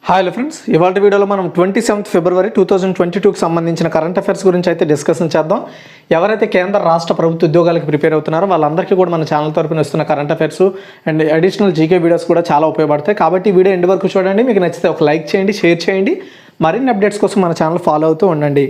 Hi friends, ఇవాళ వీడియోలో మనం 27 ఫిబ్రవరి 2022కి సంబంధించిన కరెంట్ అఫైర్స్ గురించి అయితే డిస్కషన్ చేద్దాం. ఎవరైతే కేంద్ర రాష్ట్ర ప్రభుత్వ ఉద్యోగాలకు ప్రిపేర్ అవుతున్నారో వాళ్ళందరికీ కూడా మన ఛానల్ తరపున వస్తున్న current affairs and additional GK videos కూడా చాలా ఉపయోగపడతాయి. కాబట్టి వీడియో ఎండ్ వరకు చూడండి. మీకు నచ్చితే ఒక లైక్ చేయండి, షేర్ చేయండి. మరిన్ని అప్డేట్స్ కోసం మన ఛానల్ ఫాలో అవుతూ ఉండండి.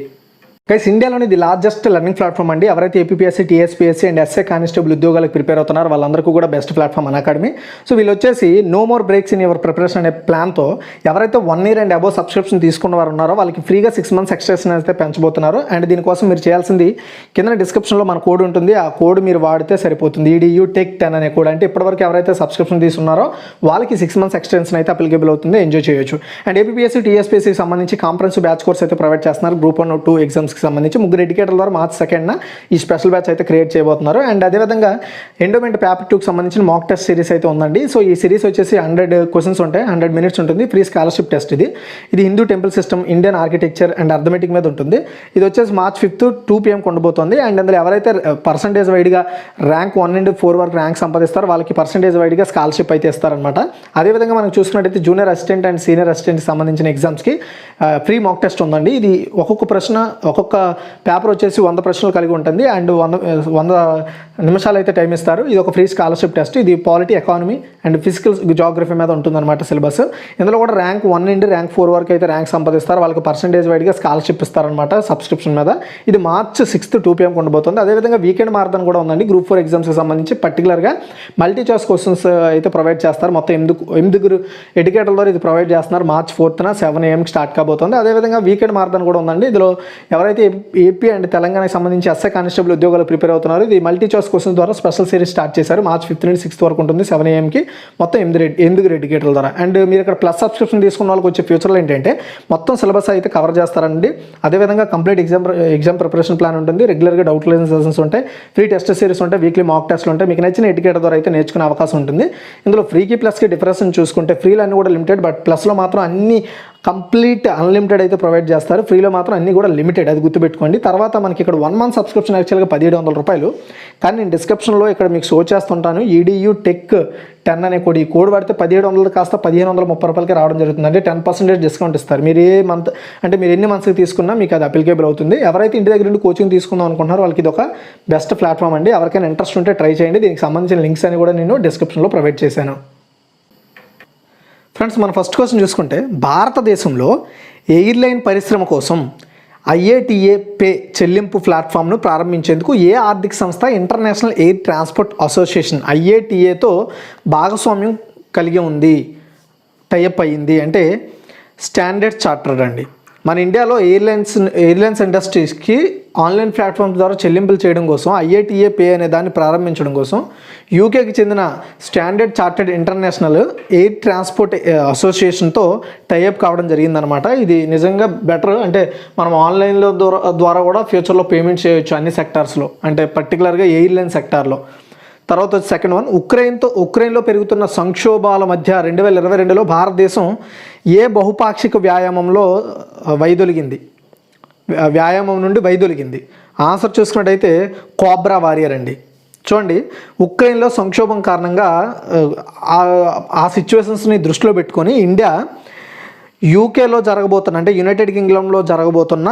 గైస్, ఇండియాలోని ది లార్జెస్ట్ లెర్నింగ్ ప్లాట్ఫామ్ అండి. ఎవరైతే APSC, TSPSC and SA constable ఉద్యోగాలకు ప్రిపేర్ అవుతున్నారో వాళ్ళందరికీ కూడా బెస్ట్ ప్లాట్ఫామ్ అకాడమీ. సో వీళ్ళు వచ్చేసి no more breaks in your preparation అనే ప్లాన్తో ఎవరైతే 1 year అండ్ అబోవ్ సబ్స్క్రిప్షన్ తీసుకున్న వారు ఉన్నారో వాళ్ళకి ఫ్రీగా 6 months ఎక్స్టెన్షన్ అయితే పెంచబోతున్నారు. అండ్ దీనికోసం మీరు చేయాల్సింది కింద డిస్క్రిప్షన్లో మన కోడ్ ఉంటుంది. ఆ కోడ్ మీరు వాడితే సరిపోతుంది. EDU Tech 10 అనే కోడ్. అంటే ఇప్పటివరకు ఎవరైతే సబ్స్క్రిప్షన్ తీసుకున్నారో వాళ్ళకి 6 months ఎక్స్టెన్షన్ అయితే అప్లికేబుల్ అవుతుంది. ఎంజాయ్ చేయొచ్చు. అండ్ ఏపీఎస్సీ, టీఎస్పీఎస్సీకి సంబంధించి కాంప్రహెన్సివ్ బ్యాచ్ కోర్స్ అయితే ప్రొవైడ్ చేస్తున్నారు. గ్రూప్ 1, 2 ఎగ్జామ్స్కి సంబంధించి ముగ్గురు ఎడ్యుకేటర్ల ద్వారా మార్చ్ 2న ఈ స్పెషల్ బ్యాచ్ అయితే క్రియేట్ చేయబోతున్నారు. అండ్ అదేవిధంగా ఎండోమెంట్ పేపర్ 2కి సంబంధించిన మాక్ టెస్ట్ సిరీస్ అయితే ఉందండి. సో ఈ సిరీస్ వచ్చేసి 100 క్వశ్చన్స్ ఉంటాయి, 100 minutes ఉంటుంది. ఫ్రీ స్కాలర్షిప్ టెస్ట్ ఇది Hindu temple system, Indian architecture and arithmetic మీద ఉంటుంది. ఇది వచ్చేసి మార్చ్ 5th 2 PM ఉండబోతుంది. అండ్ అందులో ఎవరైతే పర్సంటేజ్ వైడ్గా ర్యాంక్ 1 నుండి 4 వరకు ర్యాంక్ సంపాదిస్తారో వాళ్ళకి పర్సంటేజ్ వైడ్గా స్కాలర్షిప్ అయితే ఇస్తారనమాట. అదేవిధంగా మనం చూసుకున్నట్టయితే జూనియర్ అసిస్టెంట్ అండ్ సీనియర్ అసిస్టెంట్కి సంబంధించిన ఎగ్జామ్స్కి ఫ్రీ మాక్ టెస్ట్ ఉందండి. ఇది ఒక్కొక్క పేపర్ వచ్చేసి 100 ప్రశ్నలు కలిగి ఉంటుంది. అండ్ 100 నిమిషాలు అయితే టైం ఇస్తారు. ఇది ఒక ఫ్రీ స్కాలర్షిప్ టెస్ట్. ఇది polity, economy and physical Geography మీద ఉంటుందన్నమాట సిలబస్. ఇందులో కూడా ర్యాంక్ 1 నుండి ర్యాంక్ 4 వరకు అయితే ర్యాంక్ సంపాదిస్తారు. వాళ్ళకి పర్సంటేజ్ వైడ్గా స్కాలర్షిప్ ఇస్తారనమాట సబ్స్క్రిప్షన్ మీద. ఇది మార్చ్ 6th 2 PM ఉండబోతుంది. అదేవిధంగా వీకెండ్ మారథాన్ కూడా ఉందండి. గ్రూప్ 4 ఎగ్జామ్స్కి సంబంధించి పర్టికులర్గా మల్టీ చాయిస్ క్వశ్చన్స్ అయితే ప్రొవైడ్ చేస్తారు. మొత్తం 8 ఎడ్యుకేటర్ల ద్వారా ఇది ప్రొవైడ్ చేస్తున్నారు. మార్చ్ 4th 7 AM స్టార్ట్ కాబోతుంది. అదేవిధంగా వీకెండ్ మారథాన్ కూడా ఉందండి. ఇందులో ఎవరైతే ఏపీ అండ్ తెలంగాణకి సంబంధించి ఎస్ఐ కానిస్టేబుల్ ఉద్యోగాలు ప్రిపేర్ అవుతున్నారు. ఇది మల్టీ చాయిస్ క్వశ్చన్స్ ద్వారా స్పెషల్ సిరీస్ స్టార్ట్ చేశారు. మార్చ్ 5th నుండి 6th వరకు ఉంటుంది. 7 AMకి మొత్తం 8 ఎడ్యుకేటర్ల ద్వారా. అండ్ మీరు ఇక్కడ ప్లస్ సబ్స్క్రిప్షన్ తీసుకున్న వాళ్ళకి వచ్చే ఫ్యూచర్లో ఏంటంటే మొత్తం సిలబస్ అయితే కవర్ చేస్తారండి. అదేవిధంగా కంప్లీట్ ఎగ్జామ్ ప్రిపరేషన్ ప్లాన్ ఉంటుంది. రెగ్యులర్గా డౌట్ క్లియరెన్స్ సెషన్స్ ఉంటాయి. ఫ్రీ టెస్ట్ సిరీస్ ఉంటాయి. వీక్లీ మాక్ టెస్ట్లు ఉంటాయి. మీకు నచ్చిన ఎడ్యుకేటర్ ద్వారా అయితే నేర్చుకునే అవకాశం ఉంటుంది. ఇందులో ఫ్రీకి ప్లస్కి డిఫరెన్స్ చూసుకుంటే ఫ్రీలు అన్నీ కూడా లిమిటెడ్, బట్ ప్లస్లో మాత్రం అన్ని కంప్లీట్ అన్లిమిటెడ్ అయితే ప్రొవైడ్ చేస్తారు. ఫ్రీలో మాత్రం అన్నీ కూడా లిమిటెడ్, అది గుర్తుపెట్టుకోండి. తర్వాత మనకి ఇక్కడ 1 month సబ్స్క్రిప్షన్ యాక్చువల్గా 1700 రూపాయలు. కానీ నేను డిస్క్రిప్షన్లో ఇక్కడ మీకు షో చేస్తుంటాను. EDU Tech 10 అనే కోడ్. ఈ కోడ్ వాడితే 1700 కాస్త 1530 రూపాయలకి రావడం జరుగుతుంది. అంటే 10% డిస్కౌంట్ ఇస్తారు. మీరు ఏ మంత్ అంటే మీరు ఎన్ని మంత్స్కి తీసుకున్నా మీకు అది అప్లికేబుల్ అవుతుంది. ఎవరైతే ఇంటి దగ్గర నుండి కోచింగ్ తీసుకుందాం అనుకుంటున్నారో వాళ్ళకి ఇది ఒక బెస్ట్ ప్లాట్ఫామ్ అండి. ఎవరికైనా ఇంట్రెస్ట్ ఉంటే ట్రై చేయండి. దీనికి సంబంధించిన లింక్స్ అని కూడా నేను డిస్క్రిప్షన్లో ప్రొవైడ్ చేశాను. ఫ్రెండ్స్, మన ఫస్ట్ క్వశ్చన్ చూసుకుంటే భారతదేశంలో ఎయిర్లైన్ పరిశ్రమ కోసం IATA పే చెల్లింపు ప్లాట్ఫామ్ను ప్రారంభించేందుకు ఏ ఆర్థిక సంస్థ ఇంటర్నేషనల్ ఎయిర్ ట్రాన్స్పోర్ట్ అసోసియేషన్ IATAతో భాగస్వామ్యం కలిగి ఉంది, టైఅప్ అయ్యింది? అంటే స్టాండర్డ్ చార్టర్డ్ అండి. మన ఇండియాలో ఎయిర్లైన్స్ ఇండస్ట్రీస్కి ఆన్లైన్ ప్లాట్ఫామ్ ద్వారా చెల్లింపులు చేయడం కోసం IATA పే అనే దాన్ని ప్రారంభించడం కోసం యూకేకి చెందిన Standard Chartered International Air Transport అసోసియేషన్తో టైఅప్ కావడం జరిగిందనమాట. ఇది నిజంగా బెటర్. అంటే మనం ఆన్లైన్లో ద్వారా కూడా ఫ్యూచర్లో పేమెంట్ చేయొచ్చు అన్ని సెక్టార్స్లో, అంటే పర్టికులర్గా ఎయిర్లైన్ సెక్టార్లో. తర్వాత సెకండ్ వన్, ఉక్రెయిన్లో పెరుగుతున్న సంక్షోభాల మధ్య 2022లో భారతదేశం ఏ బహుపాక్షిక వ్యాయామం నుండి వైదొలిగింది? ఆన్సర్ చూసుకున్నట్టయితే కోబ్రా వారియర్ అండి. చూడండి, ఉక్రెయిన్లో సంక్షోభం కారణంగా ఆ సిచ్యువేషన్స్ని దృష్టిలో పెట్టుకొని ఇండియా యూకేలో జరగబోతున్న, అంటే యునైటెడ్ కింగ్డమ్లో జరగబోతున్న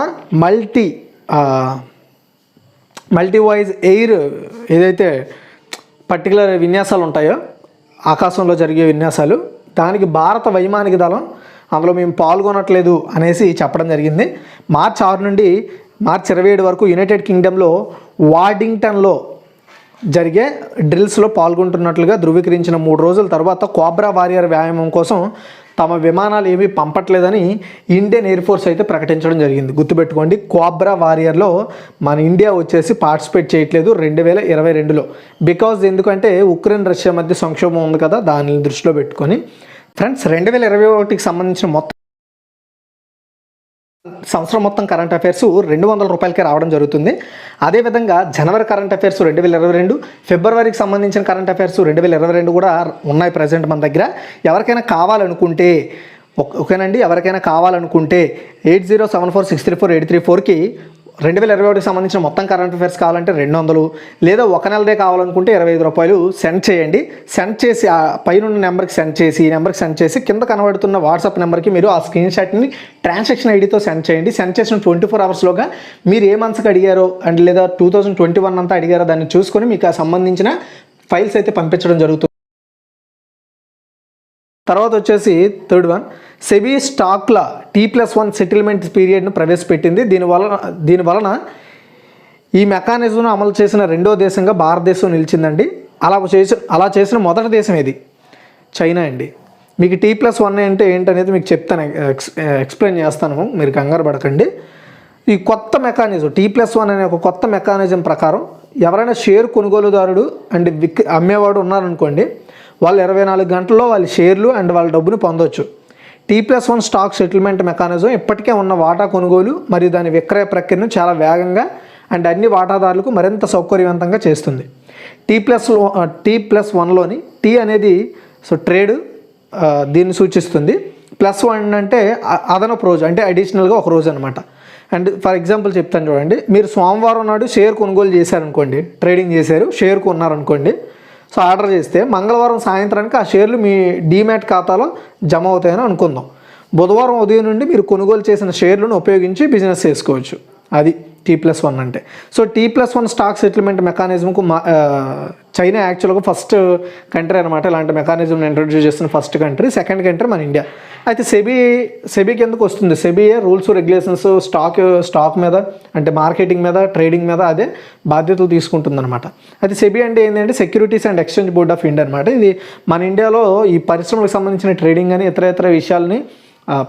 మల్టీవాయిస్ ఎయిర్ ఏదైతే పర్టికులర్ విన్యాసాలు ఉంటాయో, ఆకాశంలో జరిగే విన్యాసాలు, దానికి భారత వైమానిక దళం అందులో మేము పాల్గొనట్లేదు అనేసి చెప్పడం జరిగింది. మార్చ్ 6 నుండి మార్చ్ 27 వరకు యునైటెడ్ కింగ్డమ్లో వార్డింగ్టన్లో జరిగే డ్రిల్స్లో పాల్గొంటున్నట్లుగా ధృవీకరించిన 3 రోజుల తర్వాత కోబ్రా వారియర్ వ్యాయామం కోసం తమ విమానాలు ఏమీ పంపట్లేదని ఇండియన్ ఎయిర్ ఫోర్స్ అయితే ప్రకటించడం జరిగింది. గుర్తుపెట్టుకోండి, కోబ్రా వారియర్లో మన ఇండియా వచ్చేసి పార్టిసిపేట్ చేయట్లేదు 2022లో. బికాజ్ ఎందుకంటే ఉక్రెయిన్ రష్యా మధ్య సంక్షోభం ఉంది కదా, దాన్ని దృష్టిలో పెట్టుకొని. ఫ్రెండ్స్, 2021కి సంబంధించిన సంవత్సరం మొత్తం కరెంట్ అఫైర్స్ 200 రూపాయలకే రావడం జరుగుతుంది. అదేవిధంగా జనవరి కరెంట్ అఫైర్స్ 2022, ఫిబ్రవరికి సంబంధించిన కరెంట్ అఫైర్స్ 2022 కూడా ఉన్నాయి ప్రజెంట్ మన దగ్గర. ఎవరికైనా కావాలనుకుంటే ఓకేనండి, 8074634834కి 2021కి సంబంధించిన మొత్తం కరెంట్ అఫైర్స్ కావాలంటే 200, లేదా ఒక నెలదే కావాలనుకుంటే ₹25 సెండ్ చేయండి. సెండ్ చేసి ఆ పైన నెంబర్కి సెండ్ చేసి, ఈ నెంబర్కి సెండ్ చేసి కింద కనబడుతున్న వాట్సాప్ నెంబర్కి మీరు ఆ స్క్రీన్ షాట్ని ట్రాన్సాక్షన్ ఐడితో సెండ్ చేయండి. సెండ్ చేసిన 24 అవర్స్లోగా మీరు ఏ మంత్స్కి అడిగారో అండ్ లేదా 2021 అంతా అడిగారో దాన్ని చూసుకొని మీకు ఆ సంబంధించిన ఫైల్స్ అయితే పంపించడం జరుగుతుంది. తర్వాత వచ్చేసి థర్డ్ వన్, సెబీ స్టాక్ల T+1 సెటిల్మెంట్ పీరియడ్ను ప్రవేశపెట్టింది. దీనివలన ఈ మెకానిజంను అమలు చేసిన రెండో దేశంగా భారతదేశం నిలిచిందండి. అలా చేసిన మొదటి దేశం ఇది చైనా అండి. మీకు T+1 అంటే ఏంటనేది మీకు చెప్తాను, ఎక్స్ప్లెయిన్ చేస్తాను, మీరు కంగారు పడకండి. ఈ కొత్త మెకానిజం T+1 అనే ఒక కొత్త మెకానిజం ప్రకారం ఎవరైనా షేర్ కొనుగోలుదారుడు అండ్ అమ్మేవాడు ఉన్నారనుకోండి, వాళ్ళు 24 గంటల్లో వాళ్ళ షేర్లు అండ్ వాళ్ళ డబ్బును పొందవచ్చు. T+1 స్టాక్ సెటిల్మెంట్ మెకానిజం ఇప్పటికే ఉన్న వాటా కొనుగోలు మరియు దాని విక్రయ ప్రక్రియను చాలా వేగంగా అండ్ అన్ని వాటాదారులకు మరింత సౌకర్యవంతంగా చేస్తుంది. T+1లోని T అనేది ట్రేడ్, దీన్ని సూచిస్తుంది. +1 అంటే అదనపు రోజు, అంటే అడిషనల్గా ఒక రోజు అనమాట. అండ్ ఫర్ ఎగ్జాంపుల్ చెప్తాను చూడండి, మీరు సోమవారం నాడు షేర్ కొనుగోలు చేశారనుకోండి, ట్రేడింగ్ చేశారు, షేర్ కొన్నారనుకోండి, సో ఆర్డర్ చేస్తే మంగళవారం సాయంత్రానికి ఆ షేర్లు మీ డీమ్యాట్ ఖాతాలో జమ అవుతాయని అనుకుందాం. బుధవారం ఉదయం నుండి మీరు కొనుగోలు చేసిన షేర్లను ఉపయోగించి బిజినెస్ చేసుకోవచ్చు. అది T+1 అంటే. సో T+1 స్టాక్ సెటిల్మెంట్ మెకానిజంకు చైనా యాక్చువల్గా ఫస్ట్ కంట్రీ అనమాట. ఇలాంటి మెకానిజంని ఇంట్రొడ్యూస్ చేస్తున్న ఫస్ట్ కంట్రీ. సెకండ్ కంట్రీ మన ఇండియా. అయితే సెబీకి ఎందుకు వస్తుంది? సెబీఏ రూల్స్ రెగ్యులేషన్స్ స్టాక్ మీద అంటే మార్కెటింగ్ మీద, ట్రేడింగ్ మీద అదే బాధ్యతలు తీసుకుంటుంది అనమాట. అయితే సెబీ అంటే ఏంటంటే securities and exchange board of India అనమాట. ఇది మన ఇండియాలో ఈ పరిశ్రమలకు సంబంధించిన ట్రేడింగ్ అని ఇతర విషయాల్ని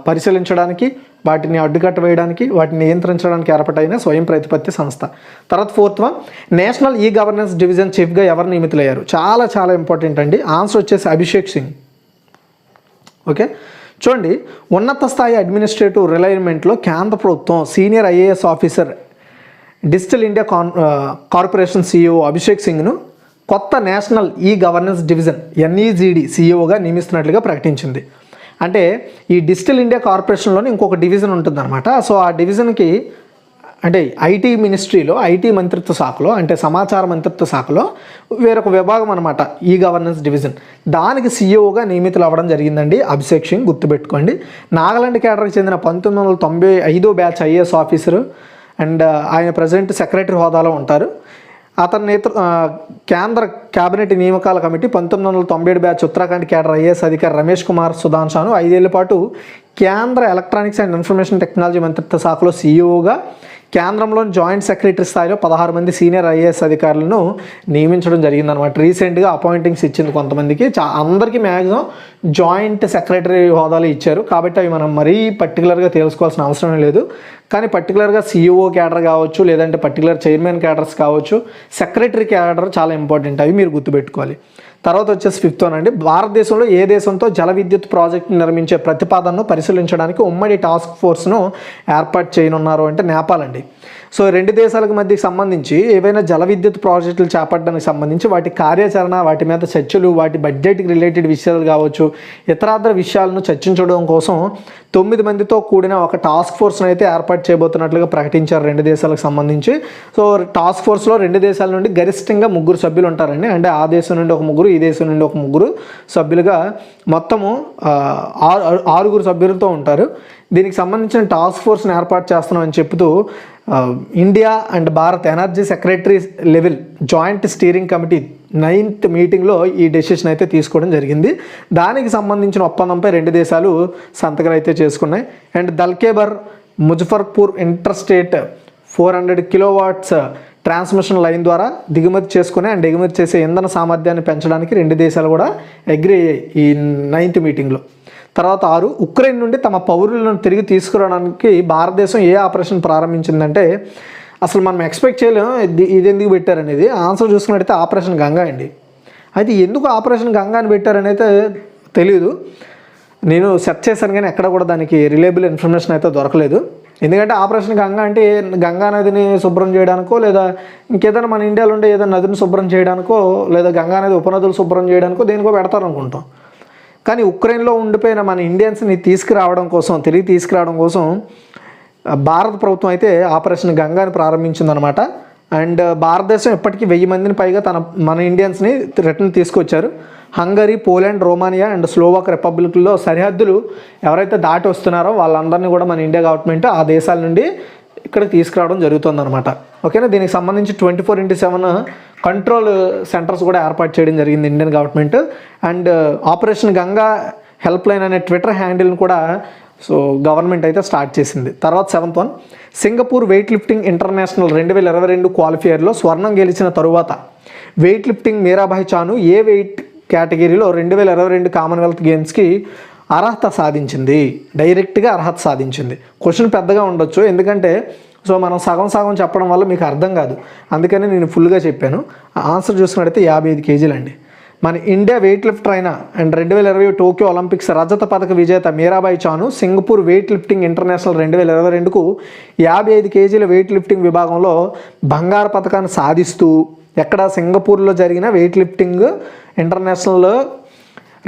పరిశీలించడానికి, వాటిని అడ్డుకట్ట వేయడానికి, వాటిని నియంత్రించడానికి ఏర్పాటైన స్వయం ప్రతిపత్తి సంస్థ. తర్వాత fourth one, national e Governance division చీఫ్గా ఎవరు నియమితులయ్యారు? చాలా ఇంపార్టెంట్ అండి. ఆన్సర్ వచ్చేసి అభిషేక్ సింగ్. ఓకే, చూడండి, ఉన్నత స్థాయి అడ్మినిస్ట్రేటివ్ రిలైన్మెంట్లో కేంద్ర ప్రభుత్వం senior IAS officer Digital India Corporation CEO Abhishek సింగ్ను కొత్త National e Governance Division NEGD CEOగా నియమిస్తున్నట్లుగా ప్రకటించింది. అంటే ఈ డిజిటల్ ఇండియా కార్పొరేషన్లోనే ఇంకొక డివిజన్ ఉంటుందన్నమాట. సో ఆ డివిజన్కి అంటే ఐటీ మినిస్ట్రీలో, ఐటీ మంత్రిత్వ శాఖలో, అంటే సమాచార మంత్రిత్వ శాఖలో వేరొక విభాగం అనమాట ఈ గవర్నెన్స్ డివిజన్. దానికి CEOగా నియమితులు అవ్వడం జరిగిందండి అభిషేక్ సింగ్. గుర్తుపెట్టుకోండి. నాగాలాండ్ కేడర్కి చెందిన 1995 బ్యాచ్ IAS ఆఫీసరు అండ్ ఆయన ప్రజెంట్ సెక్రటరీ హోదాలో ఉంటారు. అతని కేంద్ర కేబినెట్ నియామకాల committee 1997 batch Uttarakhand cadre IAS అధికారి రమేష్ కుమార్ సుధాన్షాను 5 ఏళ్ల పాటు కేంద్ర ఎలక్ట్రానిక్స్ అండ్ ఇన్ఫర్మేషన్ టెక్నాలజీ మంత్రిత్వ శాఖలో CEOగా, కేంద్రంలోని జాయింట్ సెక్రటరీ స్థాయిలో 16 మంది సీనియర్ IAS అధికారులను నియమించడం జరిగిందనమాట. రీసెంట్గా అపాయింటింగ్స్ ఇచ్చింది కొంతమందికి, అందరికీ మ్యాక్సిమం జాయింట్ సెక్రటరీ హోదాలు ఇచ్చారు. కాబట్టి అవి మనం మరీ పర్టికులర్గా తెలుసుకోవాల్సిన అవసరం లేదు. కానీ పర్టికులర్గా CEO క్యాడర్ కావచ్చు, లేదంటే పర్టికులర్ చైర్మన్ క్యాడర్స్ కావచ్చు, సెక్రటరీ క్యాడర్ చాలా ఇంపార్టెంట్, అవి మీరు గుర్తుపెట్టుకోవాలి. తర్వాత వచ్చేసి ఫిఫ్త్ వన్ అండి, భారతదేశంలో ఏ దేశంతో జల విద్యుత్ ప్రాజెక్టు నిర్మించే ప్రతిపాదనను పరిశీలించడానికి ఉమ్మడి టాస్క్ ఫోర్స్ను ఏర్పాటు చేయనున్నారు అంటే నేపాల్ అండి. సో 2 దేశాలకు మధ్యకి సంబంధించి ఏవైనా జల విద్యుత్ ప్రాజెక్టులు చేపట్టడానికి సంబంధించి వాటి కార్యాచరణ, వాటి మీద చర్చలు, వాటి బడ్జెట్కి రిలేటెడ్ విషయాలు కావచ్చు, ఇతరాతర విషయాలను చర్చించడం కోసం 9 మందితో కూడిన ఒక టాస్క్ ఫోర్స్ను అయితే ఏర్పాటు చేయబోతున్నట్లుగా ప్రకటించారు 2 దేశాలకు సంబంధించి. సో టాస్క్ ఫోర్స్లో 2 దేశాల నుండి గరిష్టంగా 3 సభ్యులు ఉంటారండి. అంటే ఆ దేశం నుండి ఒక 3, ఈ దేశం నుండి ఒక 3 సభ్యులుగా మొత్తము 6 సభ్యులతో ఉంటారు. దీనికి సంబంధించిన టాస్క్ ఫోర్స్ని ఏర్పాటు చేస్తున్నామని చెప్తూ India and Bharat energy secretary level joint steering committee 9th మీటింగ్లో ఈ డెసిషన్ అయితే తీసుకోవడం జరిగింది. దానికి సంబంధించిన ఒప్పందంపై 2 దేశాలు సంతకాలు అయితే చేసుకున్నాయి. And Dhalkebar Muzaffarpur interstate 400 kilowatts transmission line ద్వారా దిగుమతి చేసుకుని అండ్ ఎగుమతి చేసే ఇంధన సామర్థ్యాన్ని పెంచడానికి 2 దేశాలు కూడా అగ్రీ అయ్యాయి ఈ 9th మీటింగ్లో. తర్వాత 6, ఉక్రెయిన్ నుండి తమ పౌరులను తిరిగి తీసుకురావడానికి భారతదేశం ఏ ఆపరేషన్ ప్రారంభించిందంటే, అసలు మనం ఎక్స్పెక్ట్ చేయలేము ఇది ఎందుకు పెట్టారనేది. ఆన్సర్ చూసుకున్నట్టయితే ఆపరేషన్ గంగా అండి. అయితే ఎందుకు ఆపరేషన్ గంగా అని పెట్టారనైతే తెలియదు. నేను సెర్చ్ చేశాను కానీ ఎక్కడ కూడా దానికి రిలయబుల్ ఇన్ఫర్మేషన్ అయితే దొరకలేదు. ఎందుకంటే ఆపరేషన్ గంగా అంటే గంగా నదిని శుభ్రం చేయడానికో, లేదా ఇంకేదైనా మన ఇండియాలో ఉండే ఏదైనా నదిని శుభ్రం చేయడానికో, లేదా గంగా నది ఉపనదులు శుభ్రం చేయడానికో దేనికో పెడతారనుకుంటాం. కానీ ఉక్రెయిన్లో ఉండిపోయిన మన ఇండియన్స్ని తిరిగి తీసుకురావడం కోసం భారత ప్రభుత్వం అయితే ఆపరేషన్ గంగాని ప్రారంభించిందనమాట. అండ్ భారతదేశం ఇప్పటికీ 1000 మందిని పైగా మన ఇండియన్స్ని రిటర్న్ తీసుకొచ్చారు. Hungary, Poland, Romania and Slovak రిపబ్లిక్లో సరిహద్దులు ఎవరైతే దాటి వస్తున్నారో వాళ్ళందరినీ కూడా మన ఇండియా గవర్నమెంట్ ఆ దేశాల నుండి ఇక్కడ తీసుకురావడం జరుగుతుందన్నమాట. ఓకేనా. దీనికి సంబంధించి 24/7 కంట్రోల్ సెంటర్స్ కూడా ఏర్పాటు చేయడం జరిగింది Indian government. And operation Ganga help line అనే ట్విట్టర్ హ్యాండిల్ని కూడా గవర్నమెంట్ అయితే స్టార్ట్ చేసింది. తర్వాత 7th one, Singapore weight lifting international 2022 క్వాలిఫైయర్లో స్వర్ణం గెలిచిన తరువాత వెయిట్ లిఫ్టింగ్ మీరాబాయి చాను ఏ వెయిట్ కేటగిరీలో 2022 కామన్వెల్త్ గేమ్స్కి అర్హత సాధించింది. డైరెక్ట్గా అర్హత సాధించింది. క్వశ్చన్ పెద్దగా ఉండొచ్చు, ఎందుకంటే మనం సగం చెప్పడం వల్ల మీకు అర్థం కాదు, అందుకని నేను ఫుల్గా చెప్పాను. ఆన్సర్ చూసుకున్నట్టయితే 55 కేజీలు అండి. మన ఇండియా వెయిట్ లిఫ్టర్ అయిన అండ్ 2020 టోక్యో ఒలింపిక్స్ రజత పథక విజేత Mirabai Chanu Singapore weight lifting international 2022కు 55 కేజీల వెయిట్ లిఫ్టింగ్ విభాగంలో బంగారు పథకాన్ని సాధిస్తూ ఎక్కడ సింగపూర్లో జరిగిన వెయిట్ లిఫ్టింగ్ ఇంటర్నేషనల్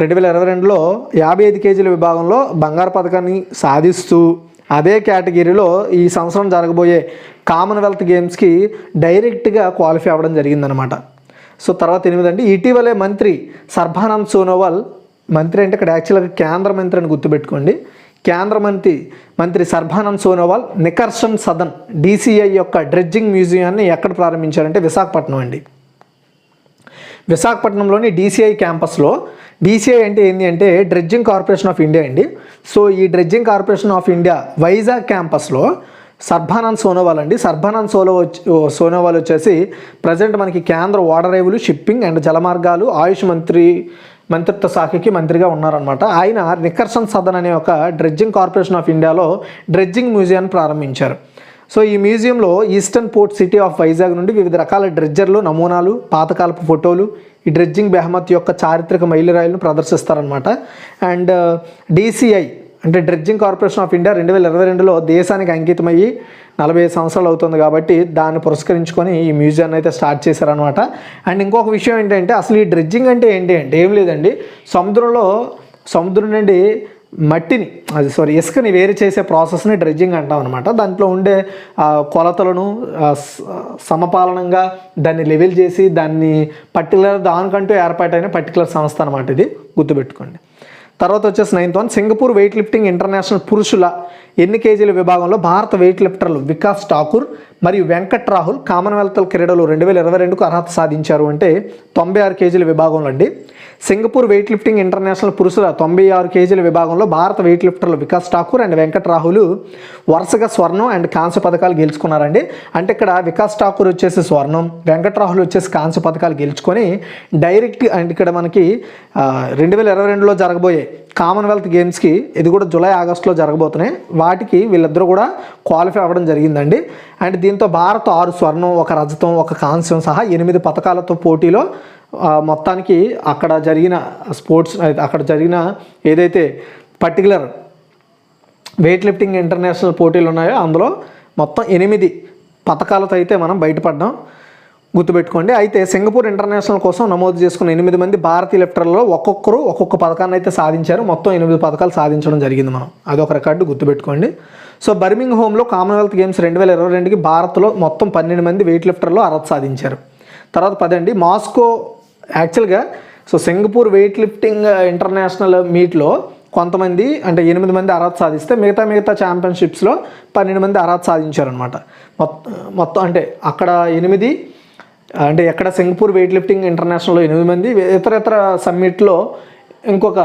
2022లో 55 కేజీల విభాగంలో బంగారు పథకాన్ని సాధిస్తూ అదే కేటగిరీలో ఈ సంవత్సరం జరగబోయే కామన్వెల్త్ గేమ్స్కి డైరెక్ట్గా క్వాలిఫై అవ్వడం జరిగిందనమాట. తర్వాత 8 అండి, ఇటీవలే మంత్రి సర్బానంద్ సోనోవాల్, మంత్రి అంటే ఇక్కడ యాక్చువల్గా కేంద్ర మంత్రి అని గుర్తుపెట్టుకోండి, కేంద్ర మంత్రి సర్బానంద్ సోనోవాల్ నికర్షన్ సదన్ DCI యొక్క డ్రెడ్జింగ్ మ్యూజియాన్ని ఎక్కడ ప్రారంభించారంటే విశాఖపట్నం అండి. విశాఖపట్నంలోని DCI క్యాంపస్లో, DCI అంటే ఏంటి అంటే డ్రెడ్జింగ్ కార్పొరేషన్ ఆఫ్ ఇండియా అండి. ఈ dredging corporation of India Vizag క్యాంపస్లో సర్బానంద్ సోనోవాల్ అండి. సర్బానంద్ సోనోవాల్ వచ్చేసి ప్రజెంట్ మనకి కేంద్ర ఓడరేవులు, షిప్పింగ్ అండ్ జలమార్గాలు, ఆయుష్ మంత్రిత్వ శాఖకి మంత్రిగా ఉన్నారనమాట. ఆయన నికర్షన్ సదన్ అనే ఒక డ్రెడ్జింగ్ కార్పొరేషన్ ఆఫ్ ఇండియాలో డ్రెడ్జింగ్ మ్యూజియాన్ని ప్రారంభించారు. ఈ మ్యూజియంలో eastern port city of Vizag నుండి వివిధ రకాల డ్రెడ్జర్లు, నమూనాలు, పాతకాలపు ఫోటోలు, ఈ డ్రెడ్జింగ్ బెహమత్ యొక్క చారిత్రక మైలురాయిలను ప్రదర్శిస్తారనమాట. అండ్ DCI అంటే డ్రెడ్జింగ్ కార్పొరేషన్ ఆఫ్ ఇండియా 2022లో దేశానికి అంకితమయ్యి 45 సంవత్సరాలు అవుతుంది కాబట్టి దాన్ని పురస్కరించుకొని ఈ మ్యూజియాన్ని అయితే స్టార్ట్ చేశారనమాట. అండ్ ఇంకొక విషయం ఏంటంటే అసలు ఈ డ్రెడ్జింగ్ అంటే ఏంటి అంటే ఏం లేదండి, సముద్రం నుండి ఇసుకని వేరు చేసే ప్రాసెస్ని డ్రెడ్జింగ్ అంటాం అనమాట. దాంట్లో ఉండే కొలతలను సమపాలనంగా దాన్ని లెవెల్ చేసి దాన్ని దానికంటూ ఏర్పాటైన పర్టికులర్ సంస్థ అనమాట, ఇది గుర్తుపెట్టుకోండి. తర్వాత వచ్చేసి 9th one, Singapore weight lifting international పురుషుల ఎన్ని కేజీల విభాగంలో భారత వెయిట్ లిఫ్టర్లు వికాస్ ఠాకూర్ మరియు వెంకట్ రాహుల్ కామన్వెల్త్ క్రీడలు 2022కు అర్హత సాధించారు అంటే 96 కేజీల విభాగంలో అండి. సింగపూర్ వెయిట్ లిఫ్టింగ్ ఇంటర్నేషనల్ పురుషుల 96 కేజీల విభాగంలో భారత వెయిట్ లిఫ్టర్లు వికాస్ ఠాకూర్ అండ్ వెంకట్ రాహుల్ వరుసగా స్వర్ణం అండ్ కాంస్య పథకాలు గెలుచుకున్నారండి. అంటే ఇక్కడ వికాస్ ఠాకూర్ వచ్చేసి స్వర్ణం, వెంకట్ రాహుల్ వచ్చేసి కాంస్య పథకాలు గెలుచుకొని డైరెక్ట్ అండ్ ఇక్కడ మనకి 2022లో జరగబోయే కామన్వెల్త్ గేమ్స్కి, ఇది కూడా జూలై ఆగస్టులో జరగబోతున్నాయి, వాటికి వీళ్ళిద్దరూ కూడా క్వాలిఫై అవ్వడం జరిగిందండి. అండ్ దీంతో భారత్ 6 స్వర్ణం, 1 రజతం, 1 కాంస్యం సహా 8 పథకాలతో పోటీలో మొత్తానికి అక్కడ జరిగిన ఏదైతే పర్టికులర్ వెయిట్ లిఫ్టింగ్ ఇంటర్నేషనల్ పోటీలు ఉన్నాయో అందులో మొత్తం 8 పథకాలతో అయితే మనం బయటపడ్డాం, గుర్తుపెట్టుకోండి. అయితే సింగపూర్ ఇంటర్నేషనల్ కోసం నమోదు చేసుకున్న 8 మంది భారతీయ లిఫ్టర్లలో ఒక్కొక్కరు ఒక్కొక్క పథకాన్ని అయితే సాధించారు. మొత్తం 8 పథకాలు సాధించడం జరిగింది. అదొక రికార్డు, గుర్తుపెట్టుకోండి. బర్మింగ్ హోమ్లో కామన్వెల్త్ గేమ్స్ 2022కి భారత్లో మొత్తం 12 మంది వెయిట్ లిఫ్టర్లు అర్హత సాధించారు. తర్వాత 10 అండి, మాస్కో యాక్చువల్గా సింగపూర్ వెయిట్ లిఫ్టింగ్ ఇంటర్నేషనల్ మీట్లో కొంతమంది అంటే 8 మంది అర్హత సాధిస్తే మిగతా ఛాంపియన్షిప్స్లో 12 మంది అర్హత సాధించారనమాట. మొత్తం అంటే అక్కడ 8 అంటే ఎక్కడ సింగపూర్ వెయిట్ లిఫ్టింగ్ ఇంటర్నేషనల్లో 8 మంది, ఇతర సమ్మిట్లో ఇంకొక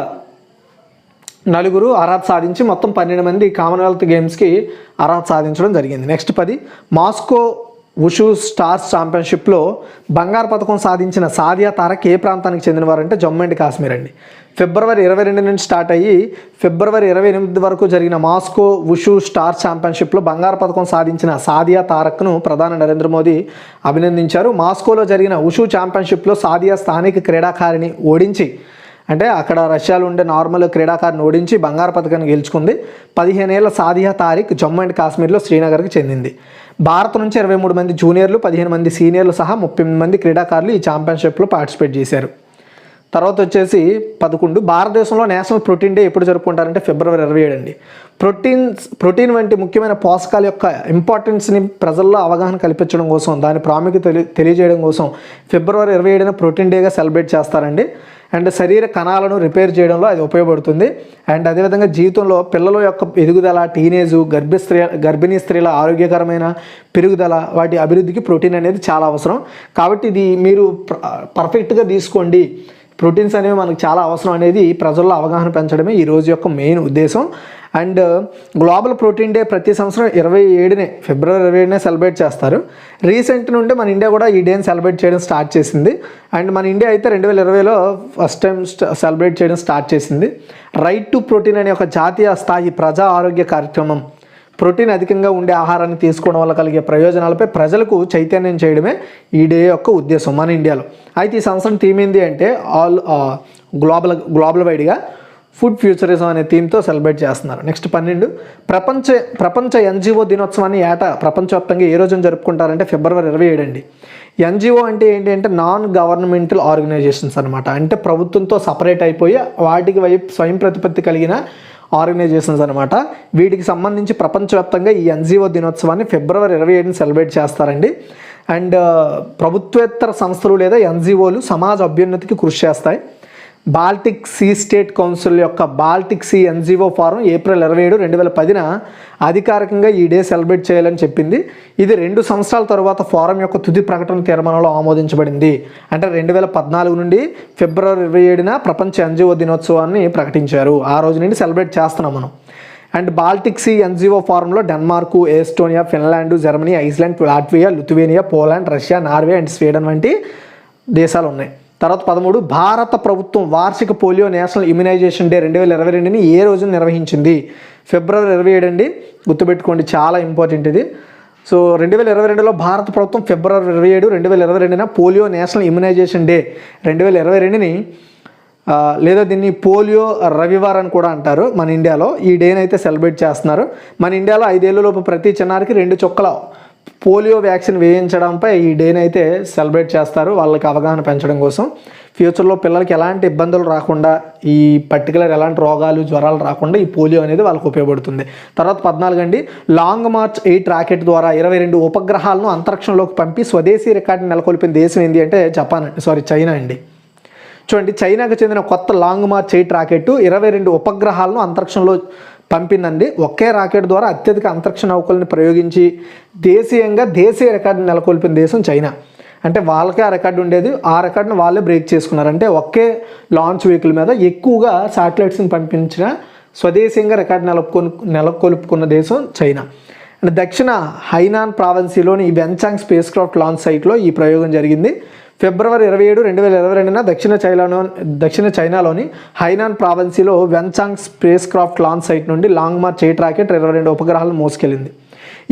4 అర్హత సాధించి మొత్తం 12 మంది కామన్వెల్త్ గేమ్స్కి అర్హత సాధించడం జరిగింది. నెక్స్ట్ 10, మాస్కో వుషు స్టార్స్ ఛాంపియన్షిప్లో బంగారు పథకం సాధించిన సాదియా తారక్ ఏ ప్రాంతానికి చెందినవారంటే జమ్మూ అండ్ కాశ్మీర్ అండి. ఫిబ్రవరి 22 నుంచి స్టార్ట్ అయ్యి ఫిబ్రవరి 28 వరకు జరిగిన మాస్కో వుషు స్టార్స్ ఛాంపియన్షిప్లో బంగారు పథకం సాధించిన సాదియా తారక్ను ప్రధాని నరేంద్ర మోదీ అభినందించారు. మాస్కోలో జరిగిన వుషు ఛాంపియన్షిప్లో సాదియా స్థానిక క్రీడాకారిణి ఓడించి, అంటే అక్కడ రష్యాలో ఉండే నార్మల్ క్రీడాకారిని ఓడించి బంగారు పథకాన్ని గెలుచుకుంది. 15 ఏళ్ల సాదియా తారిక్ జమ్మూ అండ్ కాశ్మీర్లో శ్రీనగర్కి చెందింది. భారత్ నుంచి 23 మంది జూనియర్లు, 15 మంది సీనియర్లు సహా 30 మంది క్రీడాకారులు ఈ ఛాంపియన్షిప్లో పార్టిసిపేట్ చేశారు. తర్వాత వచ్చేసి 11 భారతదేశంలో నేషనల్ ప్రోటీన్ డే ఎప్పుడు జరుపుకుంటారంటే ఫిబ్రవరి 27 అండి. ప్రోటీన్ వంటి ముఖ్యమైన పోషకాల యొక్క ఇంపార్టెన్స్ని ప్రజల్లో అవగాహన కల్పించడం కోసం, దాని ప్రాముఖ్యత తెలియజేయడం కోసం ఫిబ్రవరి 27న ప్రోటీన్ డేగా సెలబ్రేట్ చేస్తారండి. అండ్ శరీర కణాలను రిపేర్ చేయడంలో అది ఉపయోగపడుతుంది. అండ్ అదేవిధంగా జీవితంలో పిల్లల యొక్క ఎదుగుదల, టీనేజు, గర్భిణీ స్త్రీల ఆరోగ్యకరమైన పెరుగుదల, వాటి అభివృద్ధికి ప్రోటీన్ అనేది చాలా అవసరం. కాబట్టి ఇది మీరు పర్ఫెక్ట్గా తీసుకోండి. ప్రోటీన్స్ అనేవి మనకు చాలా అవసరం అనేది ప్రజల్లో అవగాహన పెంచడమే ఈ రోజు యొక్క మెయిన్ ఉద్దేశం. అండ్ గ్లోబల్ ప్రోటీన్ డే ప్రతి సంవత్సరం ఫిబ్రవరి 27నే సెలబ్రేట్ చేస్తారు. రీసెంట్ నుండి మన ఇండియా కూడా ఈ డేని సెలబ్రేట్ చేయడం స్టార్ట్ చేసింది. అండ్ మన ఇండియా అయితే 2020లో ఫస్ట్ టైం సెలబ్రేట్ చేయడం స్టార్ట్ చేసింది. రైట్ టు ప్రోటీన్ అనే ఒక జాతీయ స్థాయి ప్రజా ఆరోగ్య కార్యక్రమం ప్రోటీన్ అధికంగా ఉండే ఆహారాన్ని తీసుకోవడం వల్ల కలిగే ప్రయోజనాలపై ప్రజలకు చైతన్యం చేయడమే ఈ డే యొక్క ఉద్దేశం మన ఇండియాలో. అయితే ఈ సంవత్సరం థీమ్ ఏంటి అంటే గ్లోబల్ వైడ్గా ఫుడ్ ఫ్యూచరిజం అనే థీమ్తో సెలబ్రేట్ చేస్తున్నారు. నెక్స్ట్ 12 ప్రపంచ ఎన్జిఓ దినోత్సవాన్ని ఏటా ప్రపంచవ్యాప్తంగా ఏ రోజున జరుపుకుంటారంటే ఫిబ్రవరి 27 అండి. ఎన్జిఓ అంటే ఏంటి అంటే నాన్ గవర్నమెంటల్ ఆర్గనైజేషన్స్ అనమాట. అంటే ప్రభుత్వంతో సపరేట్ అయిపోయి వాటికి స్వయం ప్రతిపత్తి కలిగిన ఆర్గనైజేషన్స్ అనమాట. వీటికి సంబంధించి ప్రపంచవ్యాప్తంగా ఈ ఎన్జిఓ దినోత్సవాన్ని ఫిబ్రవరి 27ని సెలబ్రేట్ చేస్తారండి. అండ్ ప్రభుత్వేతర సంస్థలు లేదా ఎన్జిఓలు సమాజ అభ్యున్నతికి కృషి చేస్తాయి. బాల్టిక్ సీ స్టేట్ కౌన్సిల్ యొక్క Baltic Sea NGO forum April 27, 2010న అధికారికంగా ఈ డే సెలబ్రేట్ చేయాలని చెప్పింది. ఇది 2 సంవత్సరాల తరువాత ఫారం యొక్క తుది ప్రకటన తీర్మానంలో ఆమోదించబడింది. అంటే 2014 నుండి ఫిబ్రవరి 27న ప్రపంచ ఎన్జిఓ దినోత్సవాన్ని ప్రకటించారు. ఆ రోజు నుండి సెలబ్రేట్ చేస్తున్నాం మనం. అండ్ బాల్టిక్ సీ ఎన్జిఓ ఫారంలో డెన్మార్కు, Estonia, Finland, Germany, Iceland, Latvia, Lithuania, Poland, Russia, Norway and Sweden వంటి దేశాలు ఉన్నాయి. తర్వాత 13 భారత ప్రభుత్వం వార్షిక పోలియో నేషనల్ ఇమ్యునైజేషన్ డే 2022ని ఏ రోజున నిర్వహించింది? ఫిబ్రవరి 27 అండి, గుర్తుపెట్టుకోండి, చాలా ఇంపార్టెంట్ ఇది. సో 2022లో భారత ప్రభుత్వం ఫిబ్రవరి 27, 2022న పోలియో నేషనల్ ఇమ్యునైజేషన్ డే 2022ని లేదా దీన్ని పోలియో రవివారం అని కూడా అంటారు మన ఇండియాలో. ఈ డేని అయితే సెలబ్రేట్ చేస్తున్నారు. మన ఇండియాలో 5 ఏళ్లలోపు ప్రతి చిన్నారికి 2 చుక్కల పోలియో వ్యాక్సిన్ వేయించడంపై ఈ డేని అయితే సెలబ్రేట్ చేస్తారు, వాళ్ళకి అవగాహన పెంచడం కోసం. ఫ్యూచర్లో పిల్లలకి ఎలాంటి ఇబ్బందులు రాకుండా, ఈ పర్టికులర్ ఎలాంటి రోగాలు, జ్వరాలు రాకుండా ఈ పోలియో అనేది వాళ్ళకి ఉపయోగపడుతుంది. తర్వాత 14 అండి, లాంగ్ మార్చ్ 8 రాకెట్ ద్వారా 22 ఉపగ్రహాలను అంతరిక్షంలోకి పంపి స్వదేశీ రికార్డుని నెలకొల్పిన దేశం ఏంటి అంటే చైనా అండి. చూడండి, చైనాకు చెందిన కొత్త లాంగ్ మార్చ్ 8 రాకెట్ 22 ఉపగ్రహాలను అంతరిక్షంలో పంపిందండి. ఒకే రాకెట్ ద్వారా అత్యధిక అంతరిక్ష నౌకల్ని ప్రయోగించి దేశీయ రికార్డుని నెలకొల్పిన దేశం చైనా. అంటే వాళ్ళకే ఆ రికార్డు ఉండేది, ఆ రికార్డుని వాళ్ళే బ్రేక్ చేసుకున్నారు. అంటే ఒకే లాంచ్ వెహికల్ మీద ఎక్కువగా శాటిలైట్స్ని పంపించిన స్వదేశీయంగా రికార్డు నెలకొల్పుకున్న దేశం చైనా. అండ్ దక్షిణ హైనాన్ ప్రావిన్సీలోని ఈ వెన్చాంగ్ స్పేస్ క్రాఫ్ట్ లాంచ్ సైట్లో ఈ ప్రయోగం జరిగింది. ఫిబ్రవరి 27, 2022న దక్షిణ చైనాలోని హైనాన్ ప్రావిన్సీలో Wenchang Spacecraft Launch Site నుండి లాంగ్ మార్చ్ 8 రాకెట్ 22 ఉపగ్రహాలను మోసుకెళ్ళింది.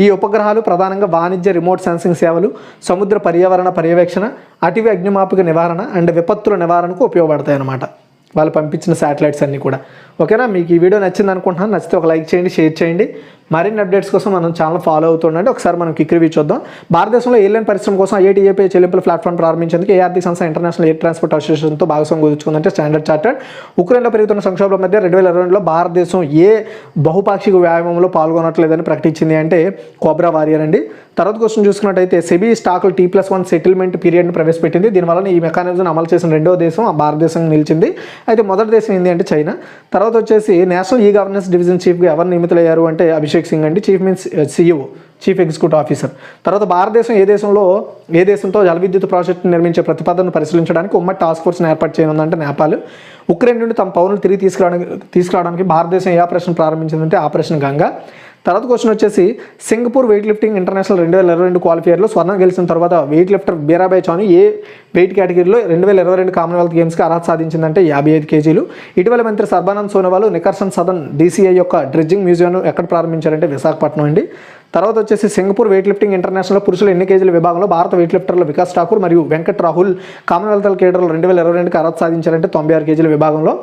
ఈ ఉపగ్రహాలు ప్రధానంగా వాణిజ్య రిమోట్ సెన్సింగ్ సేవలు, సముద్ర పర్యావరణ పర్యవేక్షణ, అటవీ అగ్నిమాపక నివారణ అండ్ విపత్తుల నివారణకు ఉపయోగపడతాయి అన్నమాట. వాళ్ళు పంపించిన శాటిలైట్స్ అన్నీ కూడా. ఓకేనా, మీకు ఈ వీడియో నచ్చింది అనుకుంటున్నాను. నచ్చితే ఒక లైక్ చేయండి, షేర్ చేయండి. మరిన్ని అప్డేట్స్ కోసం మనం ఛానల్ ఫాలో అవుతుండండి. ఒకసారి మనం క్విక్ రివ్యూ చూద్దాం. భారతదేశంలో ఎయిర్లైన్ పరిశ్రమ కోసం IATA చెల్లింపుల ప్లాట్ఫామ్ ప్రారంభించేందుకు ARD సంస్థ ఇంటర్నేషనల్ ఎయిర్ ట్రాన్స్పోర్ట్ అసోసియేషన్తో భాగస్వామ్యం కుదుర్చుకుందంటే స్టాండర్డ్ చార్టర్డ్. ఉక్రెయిన్లో పెరుగుతున్న సంక్షోభం మధ్య 2022లో భారతదేశం ఏ బహుపాక్షిక వ్యాయామంలో పాల్గొనట్లేదని ప్రకటించింది అంటే కోబ్రా వారియర్ అండి. తర్వాత క్వశ్చన్ చూసుకున్నట్టయితే సెబీ స్టాకులు T+1 సెటిల్మెంట్ పీరియడ్ని ప్రవేశపెట్టింది. దీనివల్ల ఈ మెకానిజం అమలు చేసిన రెండవ దేశం భారతదేశం నిలిచింది. అయితే మొదటి దేశం ఏంటి అంటే చైనా. తర్వాత వచ్చేసి నేషనల్ గవర్నెన్స్ డివిజన్ చీఫ్గా ఎవరు నియమితులయ్యారు అంటే అభిషేక్ సింగ్ అండి. Chief means CEO, chief executive officer. తర్వాత భారతదేశం ఏ దేశంతో జల విద్యుత్ ప్రాజెక్టు నిర్మించే ప్రతిపాదనను పరిశీలించడానికి ఉమ్మడి టాస్క్ ఫోర్స్ని ఏర్పాటు చేయనుందంటే నేపాల్. ఉక్రెయిన్ నుండి తమ పౌరులు తిరిగి తీసుకురావడానికి భారతదేశం ఏ ఆపరేషన్ ప్రారంభించిందంటే ఆపరేషన్ గంగా. తర్వాత క్వశ్చన్ వచ్చేసి సింగపూర్ వెయిట్ లిఫ్టింగ్ ఇంటర్నేషనల్ 2022 క్వాలిఫైయర్లో స్వర్ణం గెలిచిన తర్వాత వెయిట్ లిఫ్టర్ బీరాబాయ్ చాను ఏ వెయిట్ కేటగిరీలో 2022 కామన్వెల్త్ గేమ్స్కి అర్హత సాధించిందంటే 55 కేజీలు. ఇటీవల మంత్రి సర్బానంద్ సోనోవాల్ నికర్సన్ సదన్ DCI యొక్క డ్రెడ్జింగ్ మ్యూజియం ఎక్కడ ప్రారంభించారంటే విశాఖపట్నం అండి. తర్వాత వచ్చేసి సింగపూర్ వెయిట్ లిఫ్టింగ్ ఇంటర్నేషనల్ పురుషుల ఎన్ని కేజీల విభాగంలో భారత వెయిట్ లిఫ్టర్లు వికాస్ ఠాకూర్ మరియు వెంకట్ రాహుల్ కామన్వెల్త్ క్రీడలు 2022కి అర్హత సాధించారంటే 96 కేజీల విభాగంలో.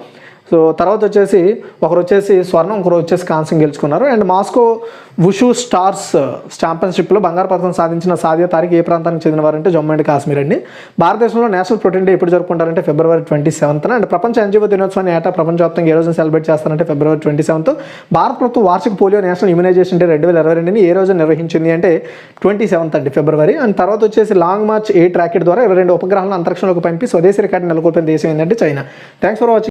సో తర్వాత వచ్చేసి ఒకరు వచ్చేసి స్వర్ణం, ఒకరు వచ్చేసి కాంస్యం గెలుచుకున్నారు. అండ్ మాస్కో వుషు స్టార్స్ ఛాంపియన్షిప్లో బంగారు పథకం సాధించిన సాదియా తారిక్ ఏ ప్రాంతానికి చెందినవారంటే జమ్మూ అండ్ కాశ్మీర్ అండి. భారతదేశంలో నేషనల్ ప్రోటీన్ డే ఎప్పుడు జరుపుకుంటారంటే ఫిబ్రవరి 27న. అండ్ ప్రపంచ ఎన్జీఓ దినోత్సవాన్ని ఏటా ప్రపంచవ్యాప్తంగా ఏ రోజున సెలబ్రేట్ చేస్తారంటే ఫిబ్రవరి 27th. భారత ప్రభుత్వం వార్షిక పోలియో నేషనల్ ఇమ్యునైజేషన్ డే 2022ని ఏ రోజు నిర్వహించింది అంటే 27th అండి, ఫిబ్రవరి. అండ్ తర్వాత వచ్చేసి లాంగ్ మార్చ్ 8 రాకెట్ ద్వారా 22 ఉపగ్రహాలను అంతరిక్షంలోకి పంపి స్వదేశీ రికార్డు నెలకొల్పిన దేశం ఏంటంటే చైనా. Thanks for watching.